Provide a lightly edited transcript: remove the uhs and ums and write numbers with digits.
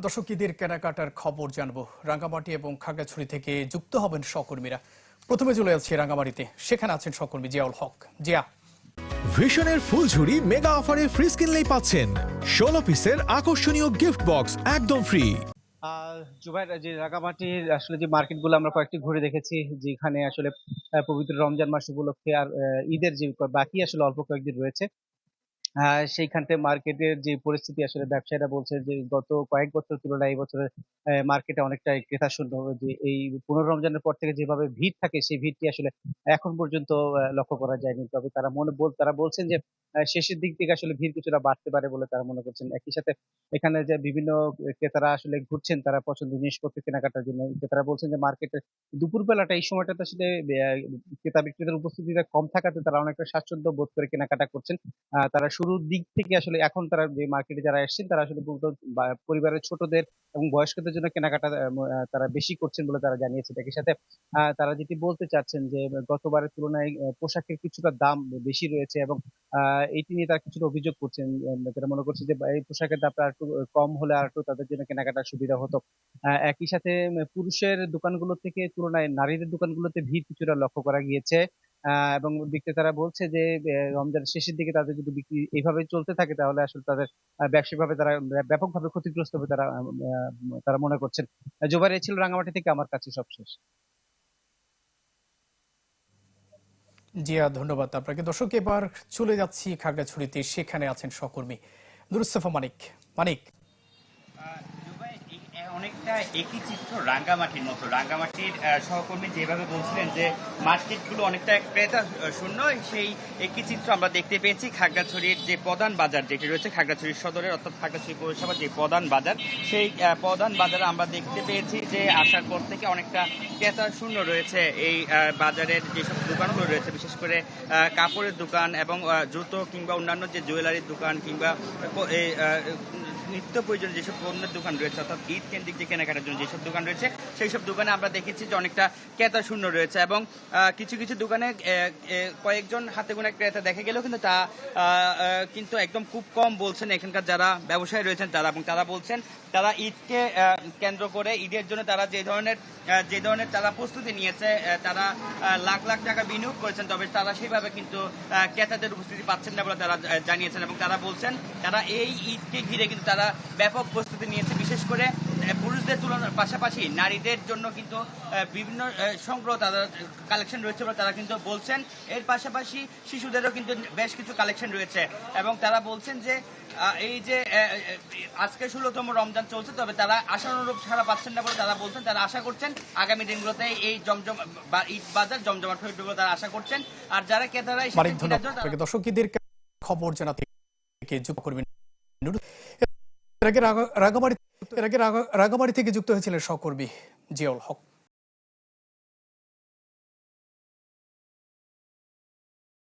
দর্শক, ঈদের কেনাকাটার খবর জানবো। রাঙ্গামাটি এবং খাগড়াছড়ি থেকে যুক্ত হবেন সহকর্মীরা। প্রথমে চলে যাচ্ছি রাঙ্গামাটিতে, সেখানে আছেন সহকর্মী জিয়াউল হক। জিয়া। ভিশনের ফুলঝুরি মেগা অফারে ফ্রিজ কিনলেই পাচ্ছেন 16 পিসের আকর্ষণীয় গিফট বক্স একদম ফ্রি। জুবাইর, যে রাঙামাটির আসলে যে মার্কেটগুলো আমরা কয়েকটি ঘুরে দেখেছি, যেখানে আসলে পবিত্র রমজান মাস উপলক্ষে আর ঈদের যে বাকি আসলে অল্প কয়েকদিন রয়েছে, সেইখানতে মার্কেটের যে পরিস্থিতি, আসলে ব্যবসায়ীরা বলছে যে গত কয়েক বছর তুলনায় এই বছরের মার্কেটে অনেকটা ক্রেতা শূন্য। যে এই 15 রমজানের পর থেকে যেভাবে ভিড় থাকে, সেই ভিড়টি আসলে এখন পর্যন্ত লক্ষ্য করা যায়নি। তবে তারা বলছেন যে শেষের দিক থেকে আসলে ভিড় কিছুটা বাড়তে পারে বলে তারা মনে করছেন। একই সাথে এখানে যে বিভিন্ন ক্রেতারা আসলে ঘুরছেন তারা পছন্দের জিনিসপত্র কেনাকাটার জন্য, ক্রেতারা বলছেন যে মার্কেটে দুপুরবেলাটা এই সময়টাতে আসলে ক্রেতা বিক্রেতার উপস্থিতিটা কম থাকাতে তারা অনেকটা স্বাচ্ছন্দ্য বোধ করে কেনাকাটা করছেন। তারা শুরুর দিক থেকে আসলে এখন তারা যে মার্কেটে যারা এসেছেন তারা আসলে মূলত পরিবারের ছোটদের এবং বয়স্কদের জন্য কেনাকাটা তারা বেশি করছেন বলে তারা জানিয়েছেন। একই সাথে তারা যেটি বলতে চাচ্ছেন যে গতবারের তুলনায় পোশাকের কিছুটা দাম বেশি রয়েছে, এবং এইটি নিয়ে তারা কিছুটা অভিযোগ করছেন। তারা মনে করছে যে এই পোশাকের দামটা একটু কম হলে আর একটু তাদের জন্য কেনাকাটার সুবিধা হতো। একই সাথে পুরুষের দোকানগুলো থেকে তুলনায় নারীদের দোকানগুলোতে ভিড় কিছুটা লক্ষ্য করা গিয়েছে। এবং বিক্রেতারা বলছে যে রমজানের শেষের দিকে তাদের যদি বিক্রি এইভাবে চলতে থাকে তাহলে আসলে তাদের ব্যবসায়িকভাবে তারা ব্যাপকভাবে ক্ষতিগ্রস্ত হবে তারা মনে করছেন। জোবাইর, এই ছিল রাঙামাটি থেকে আমার কাছে সবশেষ। জিয়া, ধন্যবাদ আপনাকে। দর্শক, এবার চলে যাচ্ছি খাগড়াছড়িতে, সেখানে আছেন সহকর্মী নুরুস্তফা মানিক। মানিক। অনেকটা একই চিত্র রাঙ্গামাটির মতো। রাঙ্গামাটির সহকর্মী যেভাবে বলছিলেন যে মার্কেটগুলো অনেকটা ক্রেতা শূন্য, সেই একই চিত্র আমরা দেখতে পেয়েছি খাগড়াছড়ির যে প্রধান বাজার যেটি রয়েছে খাগড়াছড়ি সদরের, অর্থাৎ খাগড়াছড়ি পৌরসভার যে প্রধান বাজার, সেই প্রধান বাজারে আমরা দেখতে পেয়েছি যে আসার পর থেকে অনেকটা ক্রেতা শূন্য রয়েছে। এই বাজারের যেসব দোকানগুলো রয়েছে, বিশেষ করে কাপড়ের দোকান এবং জুতো কিংবা অন্যান্য যে জুয়েলারির দোকান কিংবা নিত্য প্রয়োজনীয় যেসব পণ্যের দোকান রয়েছে, অর্থাৎ ঈদ কেন্দ্রিক যে কেনাকাটার জন্য যেসব দোকান রয়েছে, সেই সব দোকানে আমরা দেখেছি যে অনেকটা ক্রেতা শূন্য রয়েছে। এবং কিছু কিছু দোকানে কয়েকজন হাতে গোনা ক্রেতা দেখা গেলেও কিন্তু তা কিন্তু একদম খুব কম বলছেন এখানকার যারা ব্যবসায়ী রয়েছেন তারা। এবং তারা বলছেন তারা ঈদকে কেন্দ্র করে ঈদের জন্য তারা যে ধরনের তারা প্রস্তুতি নিয়েছে, তারা লাখ লাখ টাকা বিনিয়োগ করেছেন, তবে তারা সেইভাবে কিন্তু ক্রেতাদের উপস্থিতি পাচ্ছেন না বলে তারা জানিয়েছেন। এবং তারা বলছেন তারা এই ঈদকে ঘিরে কিন্তু তারা ব্যাপক প্রস্তুতি নিয়েছে। বিশেষ করে পুরুষদের তুলনার পাশাপাশি নারীদের জন্য কিন্তু বিভিন্ন সংগ্রহ তাদের কালেকশন রয়েছে বলে তারা কিন্তু বলছেন। এর পাশাপাশি শিশুদেরও কিন্তু বেশ কিছু কালেকশন রয়েছে। এবং তারা বলছেন যে এই যে আজকে 16তম রমজান চলছে, তবে তারা আশানুরূপ সাড়া পাচ্ছেন না বলে তারা বলছেন। তারা আশা করছেন আগামী দিনগুলোতে এই জমজম বা ঈদ বাজার জমজমাট হবে বলে তারা আশা করছেন। আর যারা ক্রেতারা দর্শক, ঈদের খবর জানাতে যুক্ত করবেন। এর আগে রাঙ্গামাটি থেকে যুক্ত হয়েছিলেন সহকর্মী জিয়াউল হক।